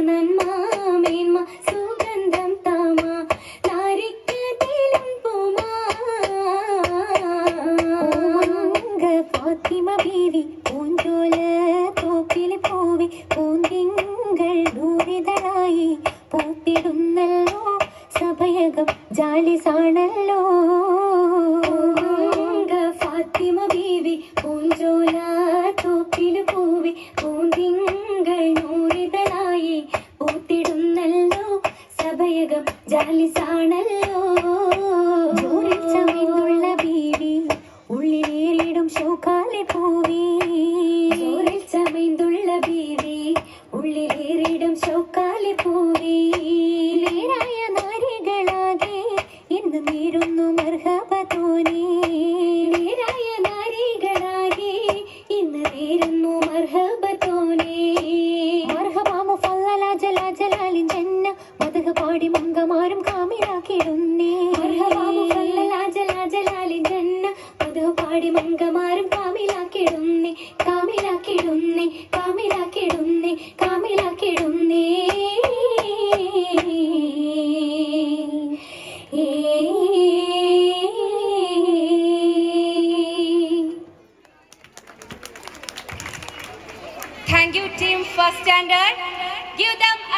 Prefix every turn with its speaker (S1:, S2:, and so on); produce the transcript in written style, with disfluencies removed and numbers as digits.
S1: നന്മ മേന്മ സുഗന്ധം താമ നാരിക്കതിലും പൂമാ ഫാത്തിമ ബീവി പൂഞ്ചോല തോപ്പിൽ പൂവി പൂന്തിങ്കൾ ദൂരിതളായി പൂത്തിടുന്നല്ലോ സഭയകം ജാലിസാണല്ലോ ഫാത്തിമ ബീവി പൂഞ്ചോല തോപ്പിൽ പൂവി പൂന്തിങ്കൾ നൂറിതളായി പൂത്തിടുന്നല്ലോ സഭയകം ജാലിസാണല്ലോ ചമയുന്നുള്ള ബീവി ഉള്ളിലേറിടും ഷൗക്കാലെ പൂവി ചമയുന്നുള്ള ബീവി ഉള്ളിലേറിടും ഷൗക്കാലെ പൂവി നേരായ നാരികളാകെ ഇന്ന് നേരുന്നു മർഹബ തോനേ നേരായ നാരികളാകെ ഇന്ന് നേരുന്നു മർഹബ തോനേ മർഹബ മുഫല്ലല ജലാലിൻ ജന്ന മദഹ പാടി മംഗമാരും കാമിലാക്കിടുന്നേ മർഹബ മുഫല്ലല ജലാലിൻ ജന്ന മദഹ പാടി മംഗമാരും കാമിലാക്കിടുന്നേ കാമിലാക്കിടുന്നേ കാമിലാക്കിടുന്നേ കാമിലാക്കിടുന്നേ